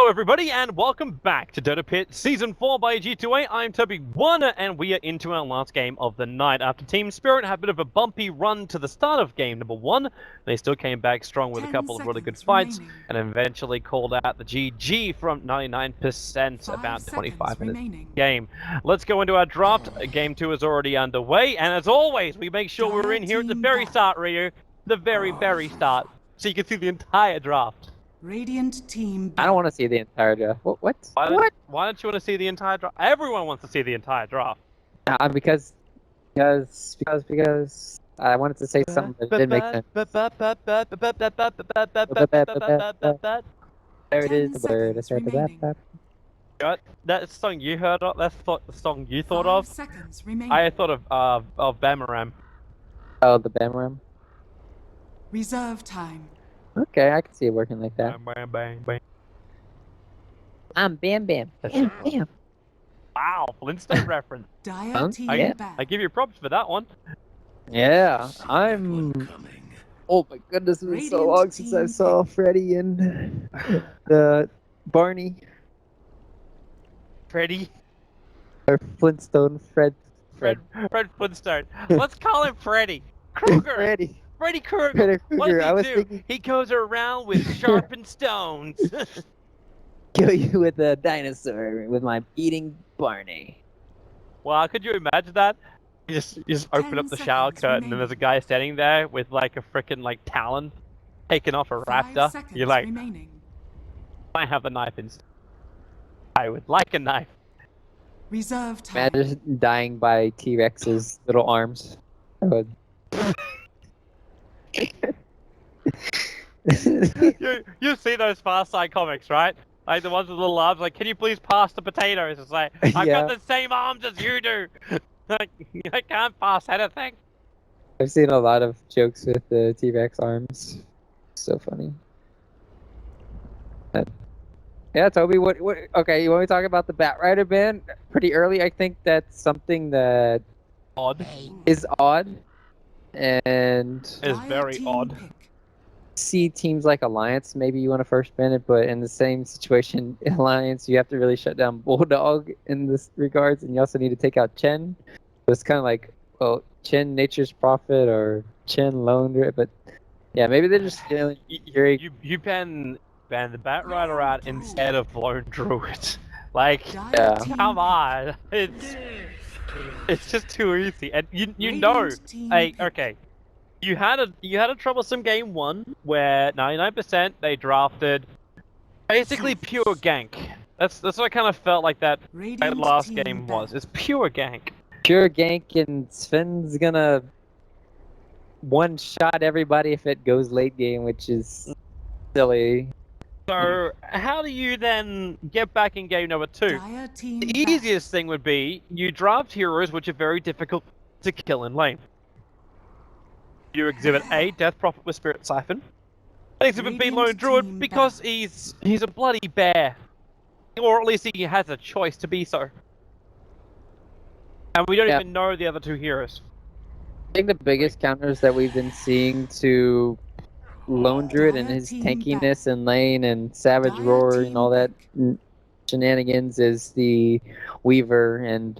Hello everybody and welcome back to Dota Pit Season 4 by G2A. I'm Toby1 and we are into our last game of the night. After Team Spirit had a bit of a bumpy run to the start of game number 1, they still came back strong with a couple of really good fights and eventually called out the GG from 99% about 25 minutes game. Let's go into our draft. Game 2 is already underway, and as always we make sure we're in here at the very start, Ryu. The very start, so you can see the entire draft. Radiant team. I don't want to see the entire draft. What? Why don't you want to see the entire draft? Everyone wants to see the entire draft. Because I wanted to say something that didn't make sense. There it is. The word. It's right. That song you heard of? That's the song you thought of? I thought of Bamaram. Oh, the Bamaram. Reserve time. Okay, I can see it working like that. Bam, bang, bang. I'm Bam Bam. Bam Bam. Wow, Flintstone reference. Dire team I give you props for that one. Yeah, I'm. Oh my goodness, it's been so long since I saw Freddy and the Barney. Freddy? Or Flintstone, Fred Flintstone. Let's call him Freddy. Krueger. Freddy Krueger. What does he do? He goes around with sharpened stones. Kill you with a dinosaur with my eating Barney. Wow, could you imagine that? You just open up the shower curtain and there's a guy standing there with like a freaking like talon taking off a raptor. You're like, I have a knife instead. I would like a knife. Reserve time. Imagine dying by T-Rex's little arms. I would. you see those Far Side comics, right? Like the ones with little arms, like, can you please pass the potatoes? It's like, I've got the same arms as you do. Like, I can't pass anything. I've seen a lot of jokes with the T-Rex arms. So funny. Yeah, Toby, what, okay, you want me to talk about the Batrider ban pretty early? I think that's something that is odd. And it's very odd. See teams like Alliance, maybe you want to first ban it, but in the same situation, in Alliance, you have to really shut down Bulldog in this regards, and you also need to take out Chen. So it's kind of like, well, Chen Nature's Prophet or Chen Lone, but yeah, maybe they're just feeling. You ban the Batrider out instead of Lone Druid. Like, come on, it's just too easy, and you know, like, okay, you had a troublesome game 1 where 99% they drafted basically pure gank. That's what I kind of felt like that last game was. It's pure gank. Pure gank, and Sven's gonna one-shot everybody if it goes late game, which is silly. So, how do you then get back in game number 2? The easiest thing would be, you draft heroes which are very difficult to kill in lane. You exhibit A, Death Prophet with Spirit Siphon. And exhibit B, Lone Druid, because he's a bloody bear. Or at least he has a choice to be so. And we don't even know the other 2 heroes. I think the biggest counters that we've been seeing to Lone Druid and his tankiness in lane and Savage Roar and all that shenanigans is the Weaver, and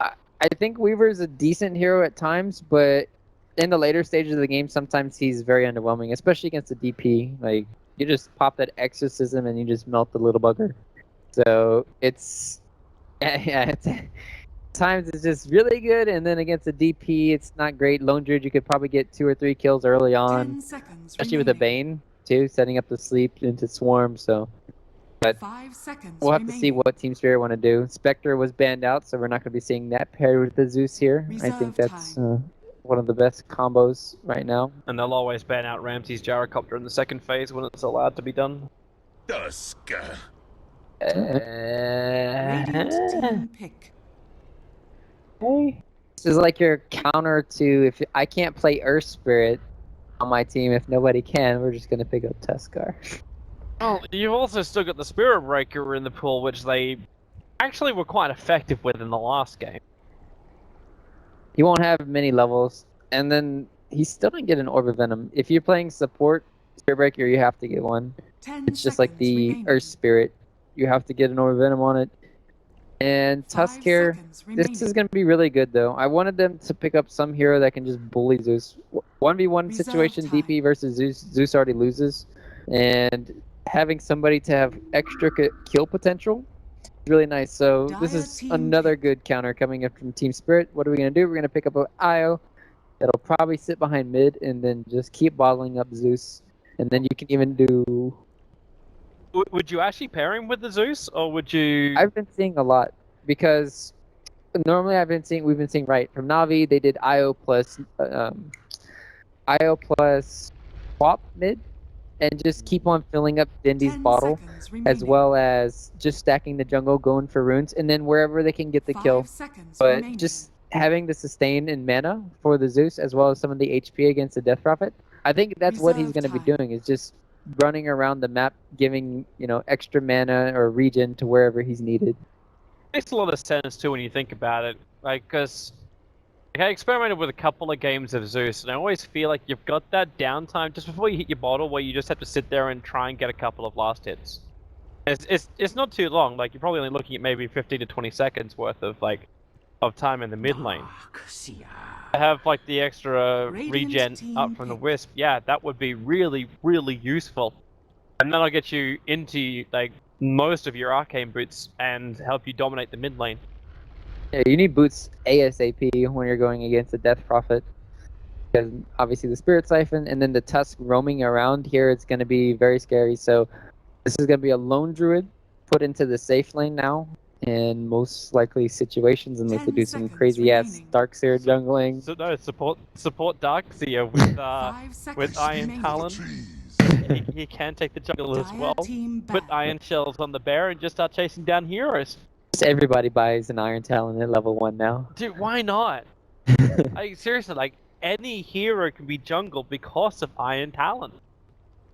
I think Weaver is a decent hero at times, but in the later stages of the game sometimes he's very underwhelming, especially against the DP. Like, you just pop that exorcism and you just melt the little bugger. So it's times it's just really good, and then against the DP it's not great. Lone Druid, you could probably get 2 or 3 kills early on, especially with the Bane too, setting up the sleep into Swarm. So, but we'll have to see what Team Spirit want to do. Spectre was banned out, so we're not going to be seeing that paired with the Zeus here. I think that's one of the best combos right now. And they'll always ban out Ramsey's Gyrocopter in the second phase when it's allowed to be done. Radiant team pick. Hey. This is like your counter to, if I can't play Earth Spirit on my team, if nobody can, we're just gonna pick up Tuskar. Oh, you've also still got the Spirit Breaker in the pool, which they actually were quite effective with in the last game. He won't have many levels, and then he still didn't get an Orb of Venom. If you're playing support Spirit Breaker, you have to get one. It's just like the Earth Spirit you have to get an Orb Venom on it. And 5 Tusk here, seconds this is remaining. going to be really good though. I wanted them to pick up some hero that can just bully Zeus. 1v1 Reserve situation, time. DP versus Zeus. Zeus already loses. And having somebody to have extra kill potential is really nice. So this Dire is team another pick. good counter coming in from Team Spirit. What are we going to do? We're going to pick up an Io that'll probably sit behind mid and then just keep bottling up Zeus. And then you can even do... Would you actually pair him with the Zeus, or would you? I've been seeing a lot because normally we've been seeing right from Navi they did IO plus swap mid and just keep on filling up Dindy's 10 bottle seconds as remaining. well as just stacking the jungle, going for runes, and then wherever they can get the 5 kill. seconds But remaining. just having the sustain and mana for the Zeus as well as some of the HP against the Death Prophet, I think that's what he's Reserve going to be time. doing, is just running around the map, giving extra mana or regen to wherever he's needed. Makes a lot of sense too when you think about it. Like, because I experimented with a couple of games of Zeus, and I always feel like you've got that downtime just before you hit your bottle where you just have to sit there and try and get a couple of last hits. It's not too long. Like, you're probably only looking at maybe 15 to 20 seconds worth of time in the mid lane. To have like the extra Radiant regen team up from the pick. wisp, yeah, that would be really, really useful. And that'll get you into like most of your arcane boots and help you dominate the mid lane. Yeah, you need boots ASAP when you're going against the Death Prophet. Because obviously the Spirit Siphon and then the Tusk roaming around here, it's going to be very scary. So this is going to be a lone druid put into the safe lane now in most likely situations, unless they 10 do some seconds crazy ass remaining. Darkseer jungling. So no, support Darkseer with 5 seconds with Iron remaining. Talon. He can take the jungle as Dire well. team Put back. Iron Shells on the bear and just start chasing down heroes. Just everybody buys an Iron Talon at level 1 now. Dude, why not? Seriously, like any hero can be jungle because of Iron Talon.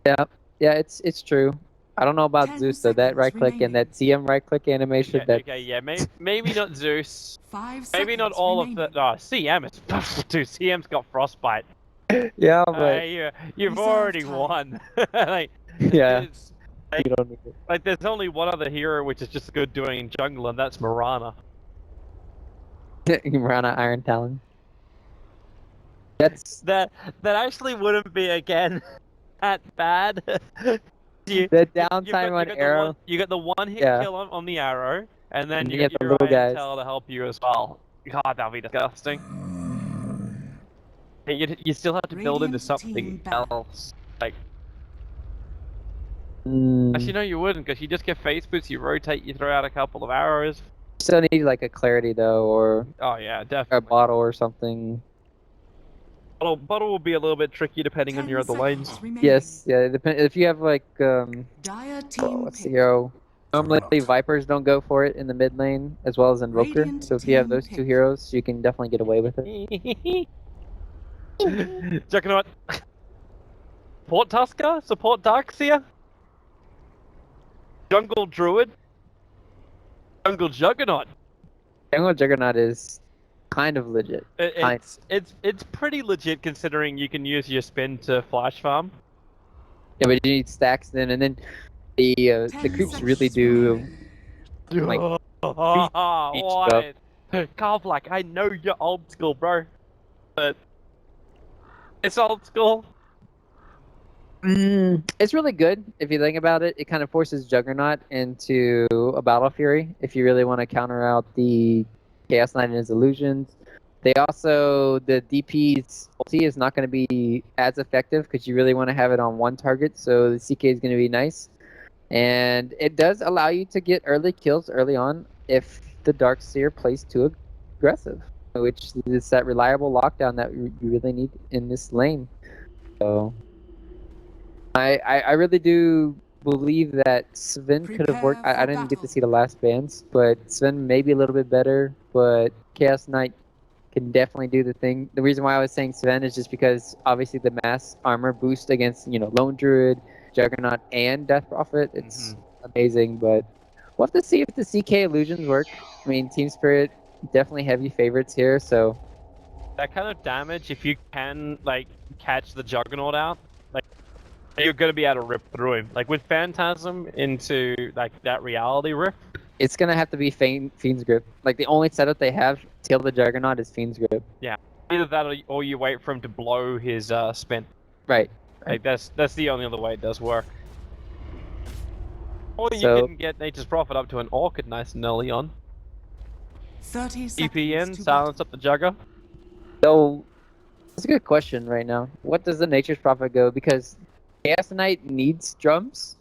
Yeah, it's true. I don't know about 10 Zeus though. That seconds right click and that CM right click animation. Okay, yeah, maybe not Zeus. 5 seconds Maybe not all remaining. of the. Oh, CM is. Dude, CM's got frostbite. Yeah, but You've Reserve already time. won. Like, yeah, it's- you don't need it. like, there's only one other hero which is just good doing jungle, and that's Mirana. You run an Iron Talon. That's That actually wouldn't be again that bad. You, the you've downtime on got arrow. you got the one hit Yeah. kill on the arrow, and then And you you got get the your little Iron guys. Tail to help you as well. God, that'd be disgusting. You still have to build into Radiant something team back. else. Like, Mm, actually, no, you wouldn't, because you just get face boots, you rotate, you throw out a couple of arrows. still need like a clarity though, or Oh yeah, a definitely. bottle or something. Bottle will be a little bit tricky depending on 10 your other lanes. seconds remaining. Yes, yeah. It depends if you have like Dire team what's the pick. hero? Normally Vipers don't go for it in the mid lane as well as Invoker. Radiant So if you have team those two pick. heroes, you can definitely get away with it. Juggernaut. Support Tusker? Support Darkseer? Jungle Druid? Jungle Juggernaut? Jungle Juggernaut is kind of legit. Kind. It's pretty legit considering you can use your spin to flash farm. Yeah, but you need stacks then, and then the 10 creeps really seconds do like What? Carl Black, I know you're old school, bro. But it's old school. It's really good if you think about it. It kind of forces Juggernaut into a Battle Fury if you really want to counter out the Chaos Knight and his illusions. They also, the DP's ulti is not going to be as effective because you really want to have it on one target, so the CK is going to be nice. And it does allow you to get early kills early on if the Darkseer plays too aggressive, which is that reliable lockdown that you really need in this lane. So I really do believe that Sven could have worked. Prepare I for didn't get to battle. see the last bans, but Sven may be a little bit better, but Chaos Knight can definitely do the thing. The reason why I was saying Sven is just because obviously the mass armor boost against, Lone Druid, Juggernaut, and Death Prophet, it's amazing, but we'll have to see if the CK illusions work. I mean, Team Spirit, definitely heavy favorites here, so That kind of damage, if you can, like, catch the Juggernaut out, like, You're gonna be able to rip through him. Like with Phantasm into like that reality rift. It's gonna have to be Fiend's Grip. Like the only setup they have till the Juggernaut is Fiend's Grip. Yeah, either that or you wait for him to blow his spin. Right. Like that's the only other way it does work. Or you So- can get Nature's Prophet up to an Orchid nice and early on. 30 EP seconds in, to silence up the Jugger. So that's a good question right now. What does the Nature's Prophet go? Because Chaos Knight needs drums.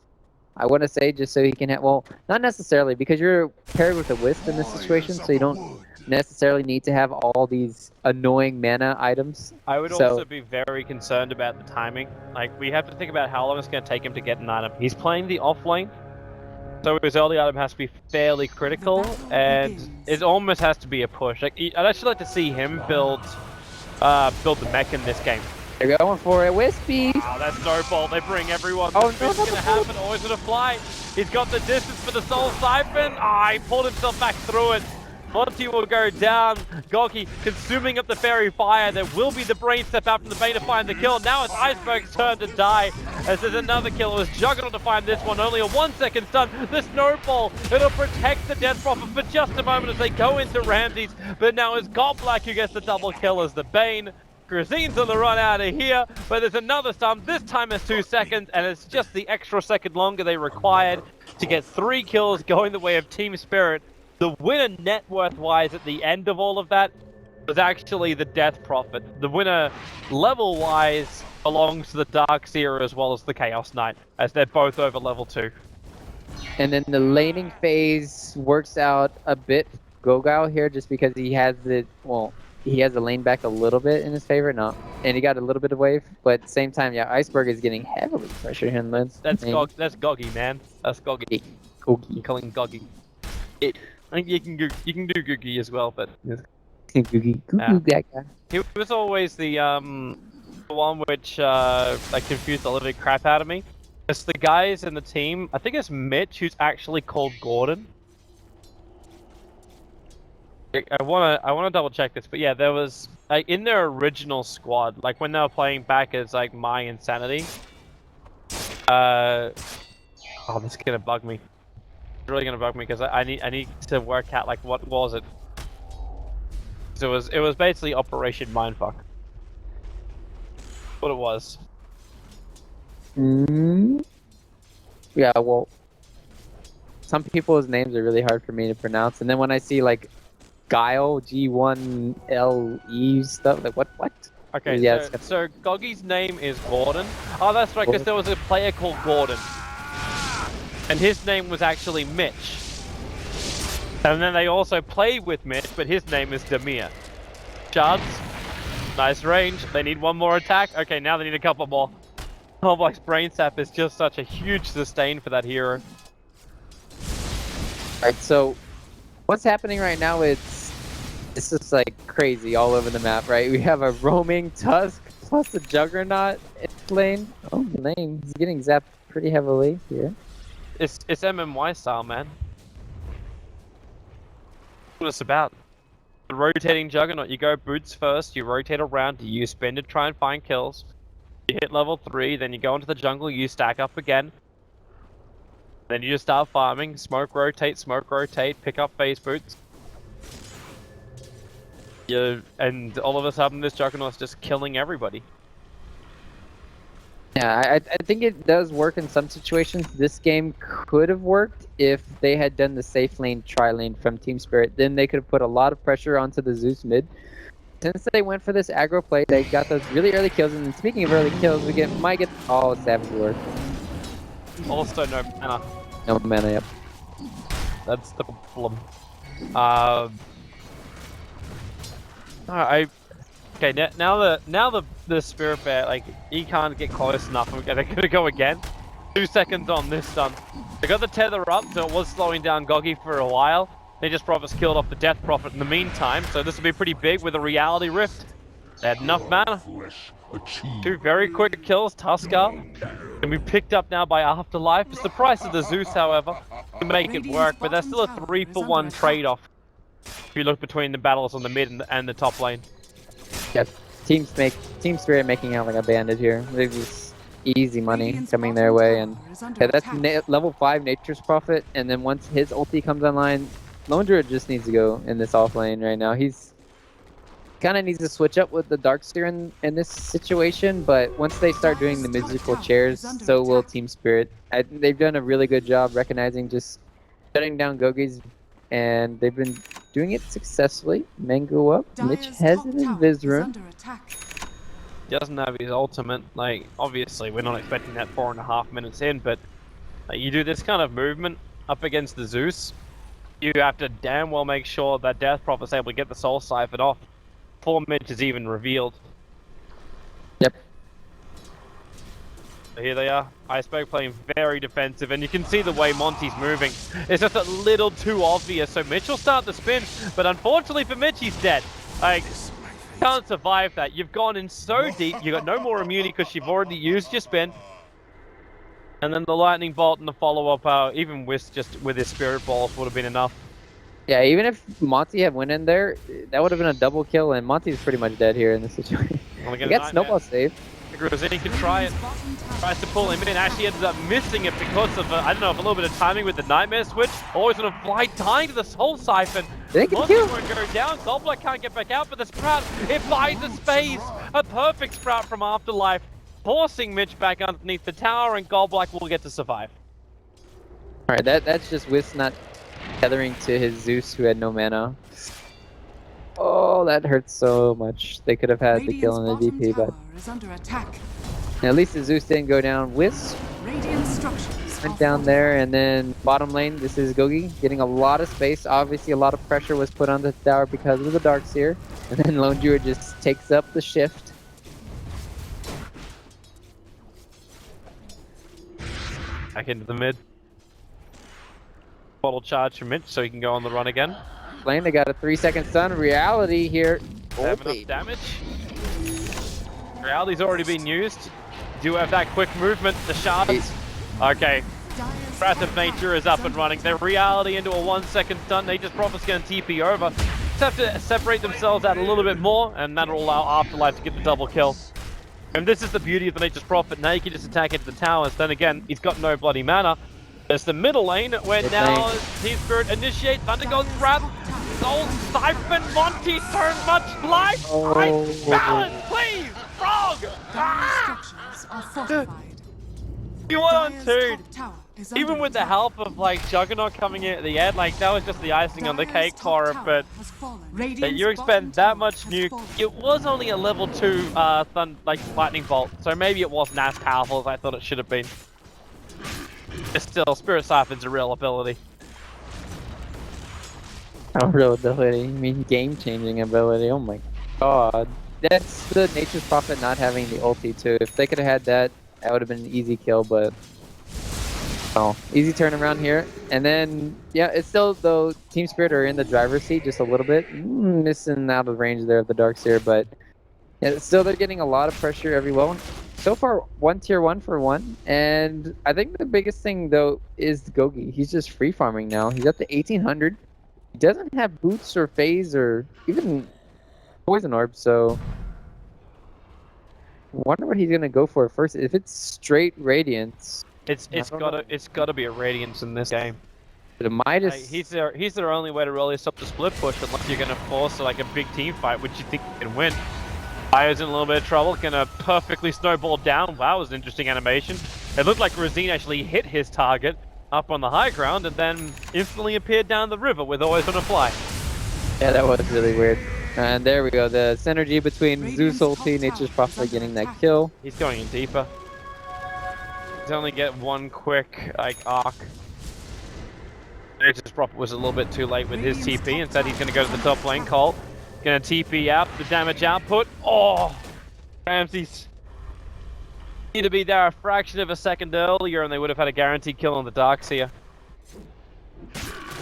I want to say just so he can have. Well, not necessarily because you're paired with a Wisp in this situation, so you don't necessarily need to have all these annoying mana items. I would So- also be very concerned about the timing. Like, we have to think about how long it's going to take him to get an item. He's playing the off lane, so his early item has to be fairly critical, The battle and begins. it almost has to be a push. Like, I'd actually like to see him build the mech in this game. They're going for it, Wispy. Oh, that snowball, they bring everyone. Oh, What's no, going to happen? Always going to fly. He's got the distance for the Soul Siphon. Ah, he pulled himself back through it. Monty will go down. Goki consuming up the fairy fire. There will be the brain step out from the Bane to find the kill. Now it's Iceberg's turn to die. As there's another kill. It was Juggernaut to find this one. Only a 1 second stun. The snowball. It'll protect the Death Prophet for just a moment as they go into Ramses. But now it's Godblack who gets the double kill as the Bane. Krasin's on the run out of here, but there's another stun. This time it's 2 seconds, and it's just the extra second longer they required to get 3 kills going the way of Team Spirit. The winner net worth-wise at the end of all of that was actually the Death Prophet. The winner level-wise belongs to the Darkseer as well as the Chaos Knight, as they're both over level 2. And then the laning phase works out a bit Gogao here just because he has the he has the lane back a little bit in his favor, no. And he got a little bit of wave, but at the same time, yeah, Iceberg is getting heavily pressure here in lanes. That's Goggy, man. That's Goggy. Gogi. I'm calling Goggy. I think you can do Googie as well, but Googie. Yeah. Googie, that guy. he was always the one which like confused a little bit crap out of me. It's the guys in the team. I think it's Mitch who's actually called Gordon. I wanna double check this, but yeah, there was like in their original squad, like when they were playing back as like My Insanity. Oh, this is gonna bug me. It's really gonna bug me because I need to work out like what was it. So it was basically Operation Mindfuck. What it was. Yeah, well, some people's names are really hard for me to pronounce, and then when I see like Guile, G1LE stuff, like what? Okay, Yeah, so Goggy's name is Gordon. Oh, that's right, because there was a player called Gordon. And his name was actually Mitch. And then they also played with Mitch, but his name is Demir. Shards. Nice range. They need one more attack. Okay, now they need a couple more. Godblack's Brain Sap is just such a huge sustain for that hero. Alright, so what's happening right now is it's just like crazy all over the map, right? We have a roaming Tusk plus a Juggernaut in lane. Oh, the lane. He's getting zapped pretty heavily here. It's MMY style, man. What it's about. The rotating Juggernaut. You go boots first, you rotate around, you use spin to try and find kills. You hit level 3, then you go into the jungle, you stack up again. Then you just start farming, smoke rotate, pick up phase boots. And all of a sudden this Juggernaut's just killing everybody. Yeah, I think it does work in some situations. This game could have worked if they had done the safe lane tri-lane from Team Spirit. Then they could have put a lot of pressure onto the Zeus mid. Since they went for this aggro play, they got those really early kills. And speaking of early kills, we might get Savage Lord. Also no mana. No mana, yep. That's the problem. Okay, now the Spirit Bear, like, he can't get close enough. They're gonna go again. 2 seconds on this stun. They got the tether up, so it was slowing down Goggy for a while. They just killed off the Death Prophet in the meantime, so this will be pretty big with a Reality Rift. They had enough mana. 2 very quick kills. Tusker can be picked up now by Afterlife. It's the price of the Zeus, however, to make it work, but that's still a 3-for-1 trade-off. If you look between the battles on the mid and the top lane. Yeah, Team Spirit making out like a bandit here. They're just easy money Radiant's coming their bottom way, tower and is under yeah, that's attack. level 5 Nature's Prophet, and then once his ulti comes online, Lone Druid just needs to go in this off lane right now. He's kind of needs to switch up with the Darkseer in this situation, but once they start doing the Dire's top musical tower chairs, is under so will attack. Team Spirit. They've done a really good job recognizing just shutting down Gogi's, and they've been doing it successfully. Mango up, Mitch Dire's has top an tower is Invis under attack. Doesn't have his ultimate. Like, obviously, we're not expecting that 4.5 minutes in, but you do this kind of movement up against the Zeus, you have to damn well make sure that Death Prophet's able to get the Soul Siphon off before Mitch is even revealed. Yep. So here they are. Iceberg playing very defensive, and you can see the way Monty's moving. It's just a little too obvious, so Mitch will start to spin, but unfortunately for Mitch, he's dead. Like, can't survive that. You've gone in so deep, you got no more immunity because you've already used your spin. And then the lightning bolt and the follow-up, even with his spirit balls would have been enough. Yeah, even if Monty had went in there, that would have been a double kill, and Monty's pretty much dead here in this situation. He got Snowball saved. Grozini can try it. Tries to pull him in, actually ends up missing it because of, I don't know, a little bit of timing with the Nightmare switch. Always on a fly, dying to the Soul Siphon. They can Monty kill. won't go down. Gobbler can't get back out, but the Sprout, it finds the space. A perfect Sprout from Afterlife, forcing Mitch back underneath the tower, and Gobbler will get to survive. Alright, that's just Wiz not tethering to his Zeus who had no mana. Oh, that hurts so much. They could have had the kill on the DP, but Is under attack. at least the Zeus didn't go down. Wiz Radiant structures went down there, and then bottom lane, this is Gogi getting a lot of space. Obviously, a lot of pressure was put on the tower because of the Darkseer, and then Lone Druid just takes up the shift. Back into the mid. Bottle charge from Mitch so he can go on the run again. Lane, they got a 3-second stun. Reality here. They have enough damage. Reality's already been used. Do have that quick movement. The shards. Okay. Wrath of Nature is up and running. Their Reality into a 1-second stun. Nature's Prophet's going to TP over. Just have to separate themselves out a little bit more, and that'll allow Afterlife to get the double kill. And this is the beauty of the Nature's Prophet. Now you can just attack into the towers. Then again, he's got no bloody mana. There's the middle lane where now Team Spirit initiate Thunder God's Wrath. Soul Siphon, Monty, so much life! Ice balance, please! Frog! structures are fortified. You want on Dire's two. top tower is Even under with the attack. help of like Juggernaut coming in at the end, like that was just the icing on the Dire's cake top for it, tower but has fallen. that Radiant's you bottom expend that tower much has nuke. fallen. It was only a level 2 lightning bolt, so maybe it wasn't as powerful as I thought it should have been. But still, Spirit Siphon's a real ability. Oh, real ability. I mean, game-changing ability. Oh my god. That's the Nature's Prophet not having the ulti too. If they could have had that, that would have been an easy kill, but... Oh, easy turnaround here. And then, yeah, it's still, though, Team Spirit are in the driver's seat just a little bit. Missing out of range there of the Darkseer, but... Yeah, still, they're getting a lot of pressure every well. So far, one tier 1 for 1. And I think the biggest thing, though, is Gogi. He's just free farming now. He's up to 1800. He doesn't have boots or phase or even poison orb, so I wonder what he's gonna go for first. If it's straight radiance, It's gotta be a Radiance in this game. the Midas. Like, he's their only way to really stop the split push unless you're gonna force like a big team fight, which you think you can win. Fire's in a little bit of trouble, gonna perfectly snowball down. Wow, it was an interesting animation. It looked like Rosine actually hit his target up on the high ground and then instantly appeared down the river with Always on a Fly. Yeah, that was really weird. And there we go. The synergy between Radiant's Zeus top ulti, tower Nature's is Prophet under getting that attack. kill. He's going in deeper. He's only get one quick like arc. Nature's Prophet was a little bit too late with his Radiant's TP. top Instead, he's tower gonna go to the is top under lane. attack. Colt gonna TP out the damage output. Oh, Ramsey's need to be there a fraction of a second earlier, and they would have had a guaranteed kill on the Darkseer.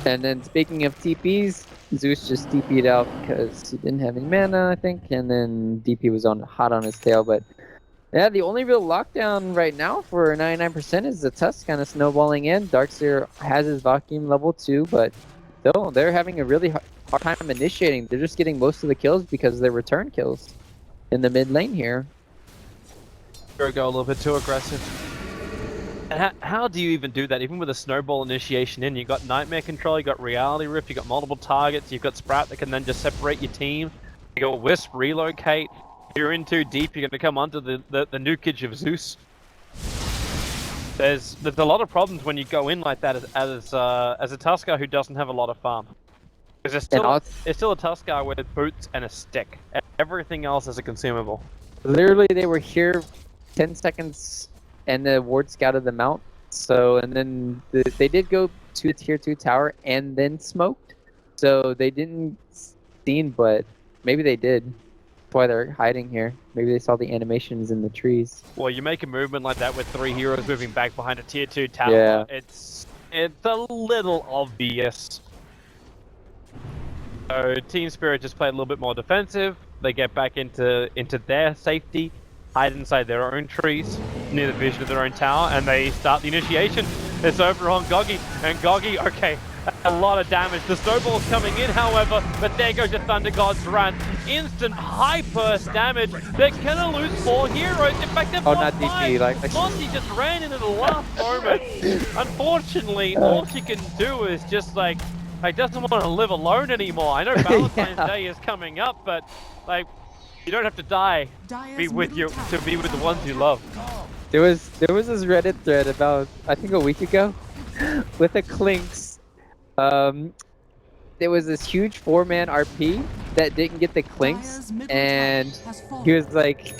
And then speaking of TPs, Zeus just TP'd out because he didn't have any mana, I think, and then DP was hot on his tail. But yeah, the only real lockdown right now for 99% is the Tusk kind of snowballing in. Darkseer has his vacuum level 2, but still, they're having a really hard time initiating. They're just getting most of the kills because they're return kills in the mid lane here. Spirit go a little bit too aggressive. And how do you even do that? Even with a snowball initiation in, you got Nightmare Control, you got Reality Rift, you got multiple targets, you've got Sprout that can then just separate your team. You got Wisp, Relocate. If you're in too deep, you're going to come onto the nukage of Zeus. There's a lot of problems when you go in like that as a Tuskar who doesn't have a lot of farm. Because it's still a Tuskar with boots and a stick. Everything else is a consumable. Literally, they were here 10 seconds and the ward scouted them out. So, and then they did go to a tier 2 tower and then smoked. So they didn't see, but maybe they did. That's why they're hiding here. Maybe they saw the animations in the trees. Well, you make a movement like that with 3 heroes moving back behind a tier 2 tower. Yeah. It's a little obvious. So Team Spirit just played a little bit more defensive. They get back into their safety, hide inside their own trees, near the vision of their own tower, and they start the initiation. It's over on Goggy, and Goggy, okay, a lot of damage. The snowball's coming in, however, but there goes the Thunder God's Wrath. Instant high burst damage. They're gonna lose 4 heroes. In fact, they've lost 5. Monty just ran into the last moment. Unfortunately, all she can do is just like doesn't want to live alone anymore. I know Valentine's Day is coming up, but like, you don't have to die to be with the ones you love. There was this Reddit thread about, I think, a week ago with a Clinks. There was this huge 4-man RP that didn't get the Clinks, and he was like,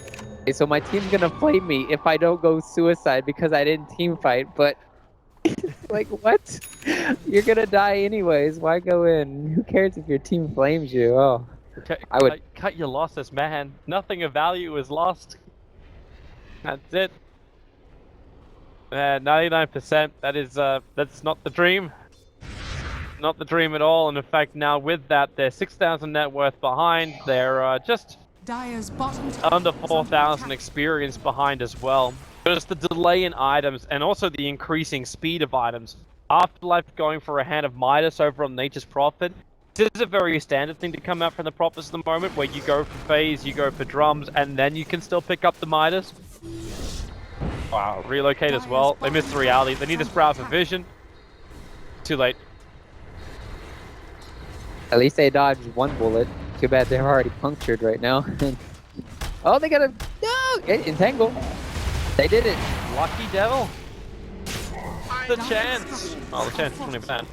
hey, so my team's gonna flame me if I don't go suicide because I didn't team fight, but like, what? You're gonna die anyways, why go in? Who cares if your team flames you? Oh, I would cut your losses, man. Nothing of value is lost. That's it. 99%. That is that's not the dream. Not the dream at all. And in fact, now with that, they're 6,000 net worth behind. They're just under 4,000 experience behind as well. Just the delay in items and also the increasing speed of items. Afterlife going for a hand of Midas over on Nature's Prophet. This is a very standard thing to come out from the Prophets at the moment, where you go for phase, you go for drums, and then you can still pick up the Midas. Wow, relocate as well. They missed the reality. They need to sprout for vision. Too late. At least they dodged 1 bullet. Too bad they're already punctured right now. Oh, they got a entangle. They did it. Lucky devil. The chance. Oh, the chance is 20%.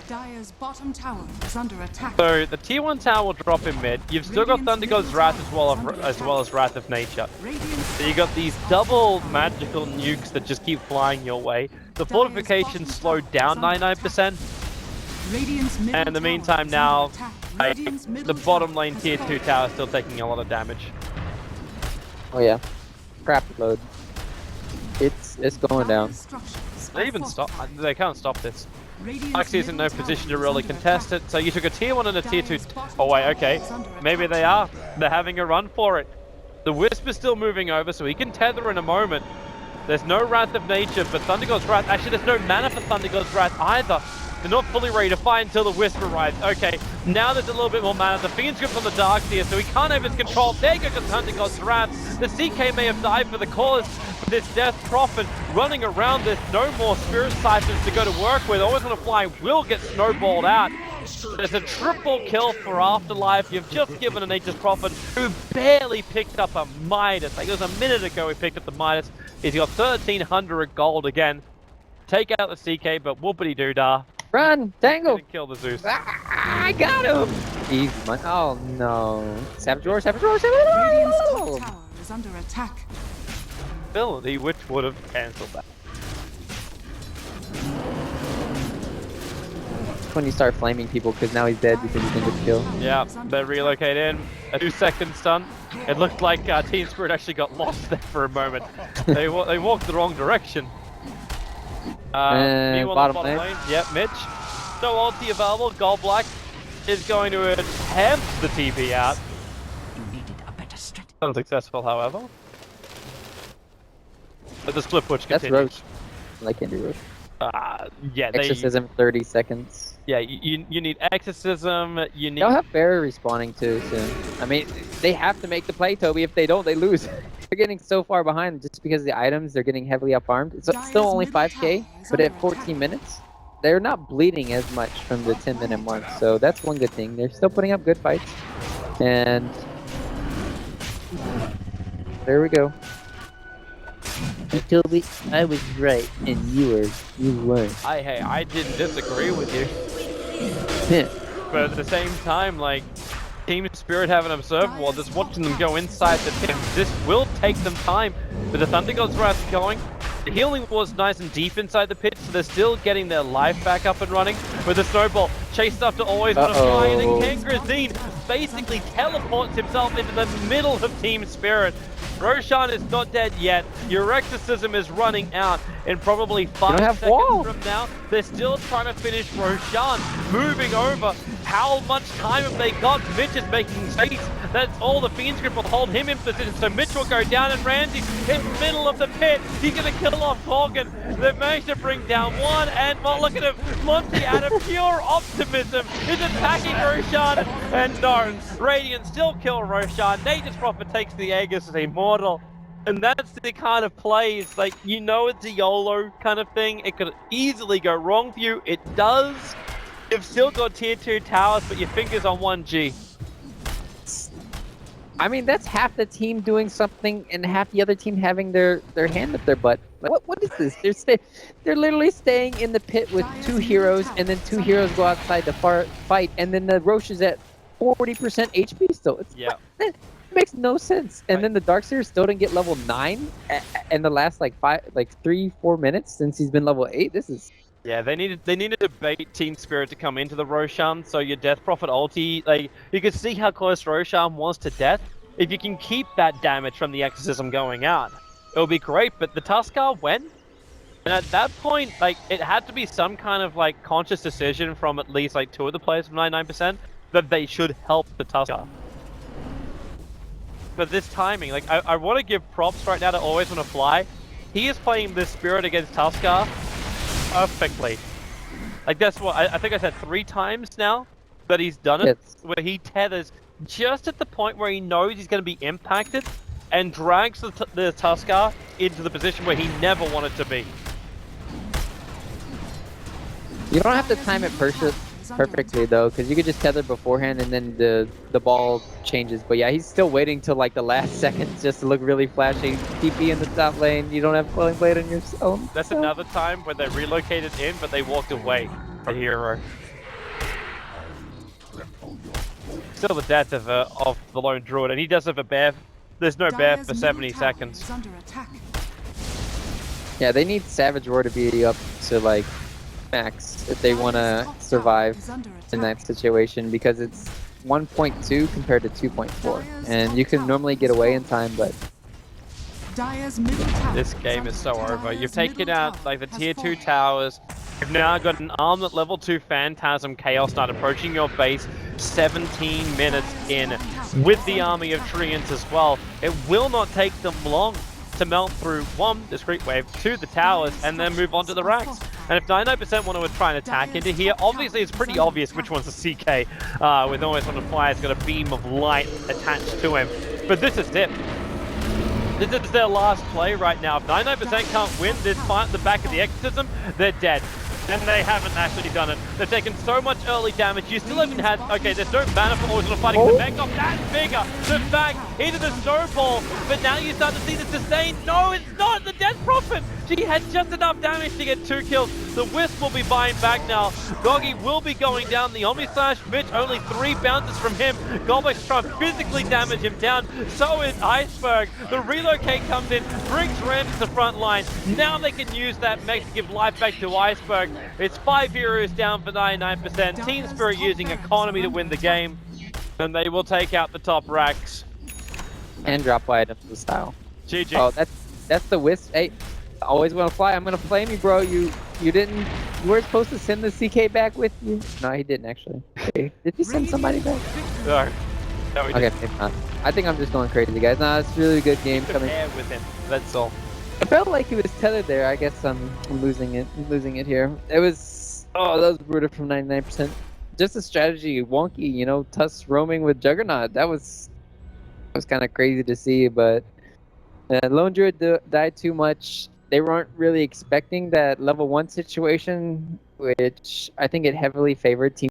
Dire's bottom tower is under attack. So the tier 1 tower will drop in mid. You've still got Thunder God's Wrath as well as Wrath of Nature. So you got these double magical nukes that just keep flying your way. The fortifications slowed down 99%. And in the meantime now, the bottom lane tier 2 tower is still taking a lot of damage. Oh yeah, crap load. It's going down. They even stop. They can't stop this. Galaxy in no position to really contest it, so you took a tier 1 and a tier 2 away. Okay, maybe they are. They're having a run for it. The Wisp is still moving over, so he can tether in a moment. There's no Wrath of Nature, but Thunder God's Wrath. Actually, there's no mana for Thunder God's Wrath either. They're not fully ready to fight until the Wisp arrives. Okay, now there's a little bit more mana. The Fiend's grip on the Darkseer, so he can't have his control. There goes Thunder God's Wrath. The CK may have died for the cause. This Death Prophet running around. There's no more Spirit Ciphers to go to work with. Always on a fly will get snowballed out. There's a triple kill for Afterlife. You've just given a Nature's Prophet who barely picked up a Midas. Like, it was a minute ago he picked up the Midas. He's got 1,300 gold again. Take out the CK, but whoopity-doo-dah. Run! Tangle! Kill the Zeus. I got him! Easy money. Oh no. Savage Roar, Savage Roar, Savage Radiant's Roar! top tower is under attack. Ability, which would have cancelled that. When you start flaming people, because now he's dead because he didn't get the kill. Yeah, they relocate in. A 2-second stun. It looked like Team Spirit actually got lost there for a moment. They walked the wrong direction. Bottom lane. Yep, Mitch. No ulti available. Gold Black is going to attempt the TP out. Unsuccessful, however. But the split push continues. That's Roche. I can't do Roche. Yeah, Exorcism 30 seconds. Yeah, you need Exorcism, you need... They'll have Barry respawning too soon. I mean, they have to make the play, Toby. If they don't, they lose. they're getting so far behind just because the items, they're getting heavily up-armed. It's still only 5k, but at 14 minutes, they're not bleeding as much from the 10-minute mark. So that's one good thing. They're still putting up good fights. And there we go. Toby, I was right, and you weren't. Hey, I didn't disagree with you. Yeah. But at the same time, like, Team Spirit haven't observed while just watching them go inside the pit. This will take them time. But the Thunder God's Wrath going. The healing was nice and deep inside the pit, so they're still getting their life back up and running. With the snowball, chased after always on a fly, and then Kangrazine basically teleports himself into the middle of Team Spirit. Roshan is not dead yet. Your exorcism is running out in probably 5 seconds from now. They're still trying to finish Roshan. Moving over. How much time have they got? Mitch is making space. That's all the Fiend's Grip will hold him in position. So Mitch will go down, and Ramsey in the middle of the pit. He's going to kill off Morgan. They've managed to bring down one, and well, look at him. Monty, out of pure optimism, is attacking Roshan. And no, Radiant still kill Roshan. Nature's Prophet takes the Aegis as immortal. And that's the kind of plays, like, you know, it's a YOLO kind of thing. It could easily go wrong for you. It does. You've still got tier 2 towers, but your finger's on 1G. I mean, that's half the team doing something and half the other team having their hand up their butt. Like, what is this? They're literally staying in the pit with 2 heroes, and then 2 heroes go outside to fight, and then the Roche is at 40% HP still. It makes no sense. And then the Darkseer still didn't get level 9 in the last like 3-4 minutes since he's been level 8. This is... Yeah, they needed to bait Team Spirit to come into the Roshan, so your Death Prophet ulti, like, you could see how close Roshan was to death. If you can keep that damage from the Exorcism going out, it'll be great, but the Tuskar went, and at that point, like, it had to be some kind of, like, conscious decision from at least, like, 2 of the players of 99% that they should help the Tuskar. But this timing, like, I want to give props right now to Always Wanna Fly. He is playing this Spirit against Tuskar perfectly. Like, that's what I think I said 3 times now that he's done it, where he tethers just at the point where he knows he's going to be impacted and drags the Tuskar into the position where he never wanted to be. You don't have to time it perfectly though, because you could just tether beforehand and then the ball changes. But yeah, he's still waiting till like the last second just to look really flashy. TP in the top lane, you don't have Quelling Blade on your own. That's another time when they relocated in, but they walked away. The hero. Still the death of the lone druid, and he does have a bear. There's no bear for 70 seconds. Yeah, they need Savage Roar to be up to like max if they want to survive in that situation, because it's 1.2 compared to 2.4, and you can normally get away in time, but this game is so over. You've taken out like the tier 2 towers. You've now got an armed at level 2 Phantasm Chaos Knight approaching your base 17 minutes in with the army of Treants as well. It will not take them long to melt through 1, Discreet Wave, 2, the towers, and then move on to the racks. And if 99% want to try and attack into here, obviously it's pretty obvious which one's the CK, with Always Wanna Fly. It's got a beam of light attached to him. But this is it. This is their last play right now. If 99% can't win this fight at the back of the Exorcism, they're dead. And they haven't actually done it. They've taken so much early damage. You still haven't had... Okay, there's no mana for Always Wanna Fighting the mech off. That's bigger. The back into the snowball. But now you start to see the sustain. No, it's not. The Death Prophet. She had just enough damage to get 2 kills. The Wisp will be buying back now. Goggy will be going down. The Omni Slash, Mitch, only 3 bounces from him. Goblek's trying to physically damage him down. So is Iceberg. The relocate comes in, brings Ram to the front line. Now they can use that mech to give life back to Iceberg. It's 5 heroes down for 99%. Team Spirit using economy to win the game. And they will take out the top racks. And drop items the style. GG. Oh, that's the Wisp. Hey, Always Wanna Fly. I'm gonna flame you, bro. You weren't supposed to send the CK back with you. No, he didn't actually. Hey, did you send somebody back? No. No, we okay, maybe not. I think I'm just going crazy, guys. Nah, it's a really good game coming. With him. That's all. I felt like he was tethered there. I guess I'm losing it. I'm losing it here. It was... Oh, that was brutal from 99%. Just a strategy, wonky, you know, Tusk roaming with Juggernaut. That was kind of crazy to see, but Lone Druid died too much. They weren't really expecting that level 1 situation, which I think it heavily favored Team